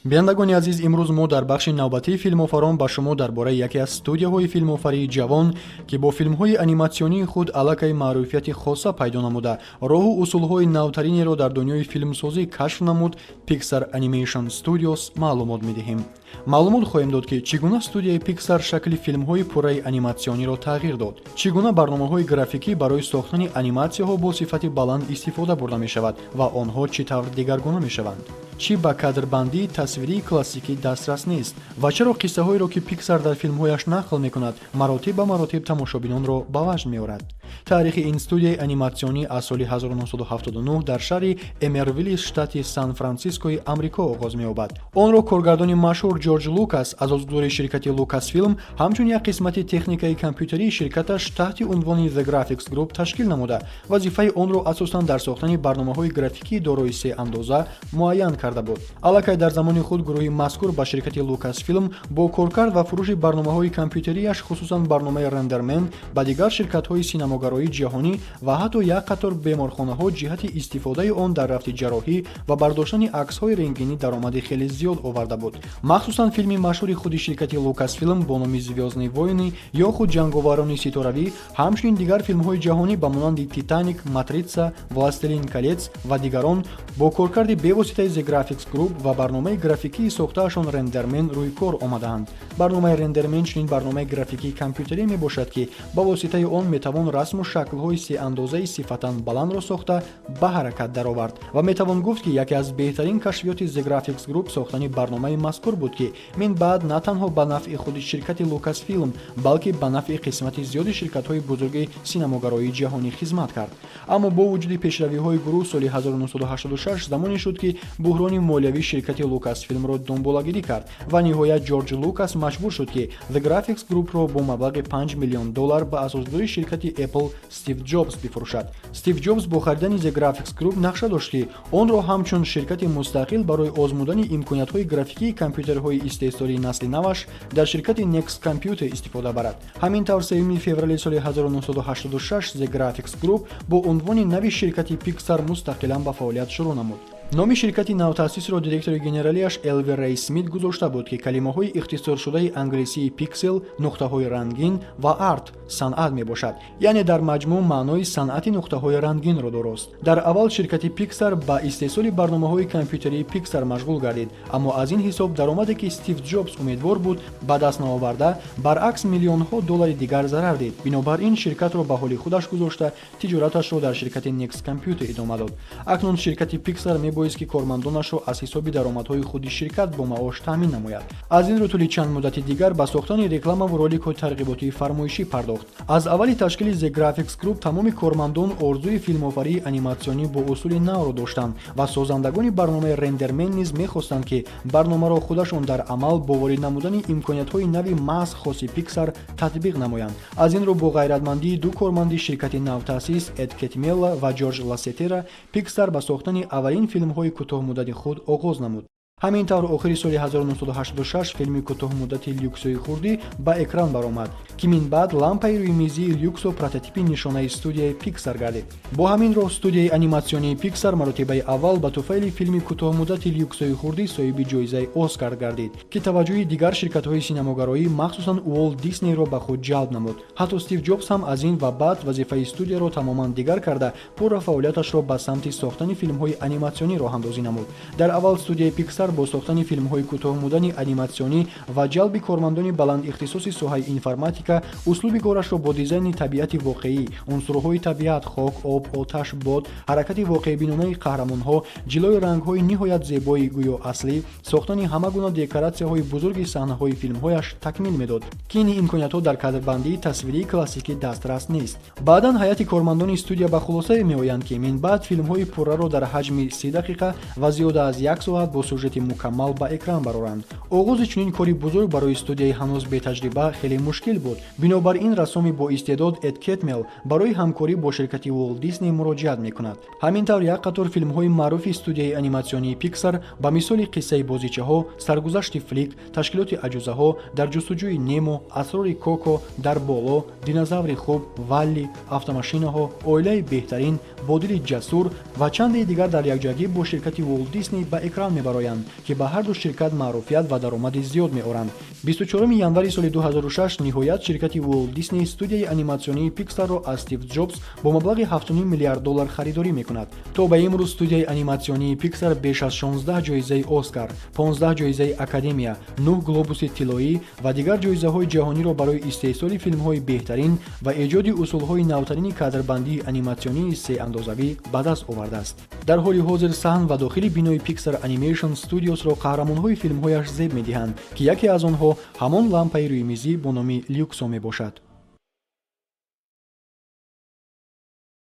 бинандагони азиз, имрӯз мо дар бахши навбатии филмофарон ба шумо дар бораи яке аз студияҳои филмофарии ҷавон, ки бо филмҳои аниматсионии худ аллакай маъруфияти хоса пайдо намуда, роҳу усулҳои навтаринеро дар дунёи филмсозӣ кашф намуд, Pixar Animation Studios маълумот медиҳем. Маълумот хоҳем дод, ки чӣ гуна студияи Pixar шакли филмҳои пурраи аниматсиониро тағйир дод, чӣ гуна барномаҳои графикӣ барои сохтани аниматсияҳо бо сифати баланд истифода бурда мешавад ва онҳо чӣ тавр дигаргуна мешаванд, чӣ ба кадрбандии тасвирии классикӣ дастрас нест ва чаро қиссаҳоеро ки Pixar дар филмҳояш нақл мекунад, маротиб ба маротиб тамошобинонро ба ваҷд меорад. Таърихи ин студияи аниматсионӣ аз соли 1979 дар шаҳри Эмервиллис, штати Сан-Франсискои Амрико оғоз меёбад. Онро коргардони машҳур Ҷорҷ Лукас, азоздори ширкати Lucasfilm, ҳамчун як қисмати техникаи компютерии ширкаташ таҳти унвони The Graphics Group ташкил намуда, вазифаи онро асосан дар сохтани барномаҳои графикии дорои се андоза муайян карда буд. Аллакай дар замони худ гурӯҳи мазкур ба ширкати Lucasfilm бо коркард ва фурӯши барномаҳои компютерияш, хусусан барномаи Renderman, ба дигар ширкатҳои синамогароии ҷаҳонӣ ва ҳатто як қатор беморхонаҳо ҷиҳати истифодаи он дар рафти ҷарроҳӣ ва бардоштани аксҳои рентгенӣ даромади хеле зиёд оварда буд. Махсусан филми машҳури худи ширкати Lucasfilm бо номи Звёздные войны ё худ Ҷанговарони ситоравӣ, ҳамчунин дигар филмҳои ҷаҳонӣ ба монанди Titanic, Матрица, Властелин колец ва дигарон бо коркарди бевоситаи The Graphics Group ва барномаи графикии сохтаашон Renderman рӯи кор омадаанд. Барномаи Renderman чунин барномаи графикии компютерӣ мебошад, ки ба воситаи он метавон расму шаклҳои сеандозаи сифатан баландро сохта ба ҳаракат даровард ва метавон гуфт, ки яке аз беҳтарин кашфиёти The Graphics Group сохтани барномаи мазкур буд, ки мин баъд на танҳо ба нафъи худи ширкати Lucasfilm, балки ба нафъи қисмати зиёди ширкатҳои бузурги синамогароии ҷаҳонӣ хизмат кард. Аммо бо вуҷуди пешравиҳои гурӯҳ соли 1986 замоне шуд, ки буҳрони молиявии ширкати Lucasfilmро дунболагирӣ кард ва ниҳоят Ҷорҷ Лукас маҷбур шуд, ки The Graphics Groupро бо маблағи $5 миллион ба асосдори ширкати Apple Стив Ҷобс бифурӯшад. Стив Ҷобс бо харидани The Graphics Group нақша дошт, ки онро ҳамчун ширкати мустақил барои озмудани имкониятҳои графикии компютерҳои истеҳсолии насли наваш дар ширкати Next Computer истифода барад. Ҳамин тавр 3 феврали соли 1986 The Graphics Group бо унвони нави ширкати Pixar мустақилан ба фаъолият шурӯъ намуд. номи ширкати навтаъсисро директори генералияш Элви Рей Смит гузошта буд, ки калимаҳои ихтисоршудаи англисии пиксел, нуқтаҳои рангин ва арт санъат мебошад, яъне дар маҷмӯъ маънои санъати нуқтаҳои рангинро дорост. Дар аввал ширкати Pixar ба истеҳсоли барномаҳои компютерии Pixar машғул гардид, аммо аз ин ҳисоб даромаде, ки Стив Ҷобс умедвор буд ба даст наоварда, баръакс миллионҳо доллари дигар зарар дид. Бинобар ин ширкатро ба ҳоли худаш гузошта, тиҷораташро дар ширкати Next Computer идома дод. Акнун ширкати Pixar боист, ки кормандонашро аз ҳисоби даромадҳои худи ширкат бо маош таъмин намояд. Аз ин рӯ тӯли чанд муддати дигар ба сохтани рекламаву роликҳои тарғиботии фармоишӣ пардохт. Аз аввали ташкили The Graphics Group тамоми кормандон орзуи филмофарии аниматсионӣ бо усули навро доштанд ва созандагони барномаи Renderman низ мехостанд, ки барномаро худашон дар амал бо ворид намудани имкониятҳои нави маҳз хоси Pixar татбиқ намоянд. Аз ин рӯ бо ғайратмандии ду корманди ширкати навтаъсис Эд Кетмелла ва Ҷорҷ Лассетера, Pixar ба сохтани аввалин филмҳои кӯтоҳмуддати худ оғоз намуд. ҳамин тавр охири соли 1986 филми кӯтоҳмуддати Люксои хурдӣ ба экран баромад, ки минбаъд лампаи рӯймезии Люксо прототипи нишонаи студияи Pixar гардид. Бо ҳамин роҳ студияи аниматсионии Pixar маротибаи аввал ба туфайли филми кӯтоҳмуддати Люксои хурдӣ соҳиби ҷоизаи Оскар гардид, ки таваҷҷӯҳи дигар ширкатҳои синамогароӣ, махсусан Уолт Диснейро ба худ ҷалб намуд. ҳатто Стив Ҷобс ҳам аз ин ва баъд вазифаи студияро тамоман дигар карда, пурра фаъолияташро ба самти сохтани филмҳои аниматсионӣ роҳандозӣ намуд. Дар аввал студияи Pixar бо сохтани филмҳои кӯтоҳмуддани аниматсионӣ ва ҷалби кормандони баландихтисоси соҳаи информатика услуби корашро бо дизайни табиати воқеӣ, унсурҳои табиат, хок, об, оташ, бод, ҳаракати воқеъбинонаи қаҳрамонҳо, ҷилои рангҳои ниҳоят зебои гӯё аслӣ, сохтани ҳама гуна декоратсияҳои бузурги саҳнаҳои филмҳояш такмил медод, ки ин имкониятҳо дар кадрбандии тасвирии классикӣ дастрас нест. баъдан ҳайати кормандони студия ба хулосае меоянд, ки минбаъд филмҳои пурраро дар ҳаҷми 30 дақиқа ва зиёда аз 1 соат бо сюжети мукаммал ба экран бароранд. оғози чунин кори бузург барои студияи ҳанӯз бетаҷриба хеле мушкил буд. бинобар ин рассоми боистеъдод Эд Кетмел барои ҳамкорӣ бо ширкати Уолт Дисней муроҷиат мекунад. ҳамин тавр як қатор филмҳои маъруфи студияи аниматсионии Pixar ба мисоли қиссаи бозичаҳо, саргузашти Флик, ташкилоти аҷӯзаҳо, дар ҷустуҷӯи Немо, асрори Коко, дар боло, динозаври хуб, Валли, автомошинаҳо, оилаи беҳтарин, бодили ҷасур ва чанде дигар дар якҷоягӣ бо ширкати Уолт Дисней ба экран мебароянд. ки ба ҳарду ширкат маъруфият ва даромади зиёд меоранд. 24 январи соли 2006 ниҳоят ширкати Walt Disney студияи аниматсионии Pixar-ро аз Стив Ҷобс бо маблағи $7.5 миллиард харидорӣ мекунад. То ба имрӯз студияи аниматсионии Pixar беш аз 16 ҷоизаи Оскар, 15 ҷоизаи Академия, 9 глобуси тиллоӣ ва дигар ҷоизаҳои ҷаҳониро барои истеҳсоли филмҳои беҳтарин ва эҷоди усулҳои навтарини кадрбандии аниматсионии сеандозавӣ ба даст овардааст. дар ҳоли ҳозир саҳн ва дохили бинои Pixar Animation Studios-ро қаҳрамонҳои филмҳояш зеб медиҳанд, ки яке аз онҳо ҳамон лампаи рӯймизӣ бо номи Люксо мебошад.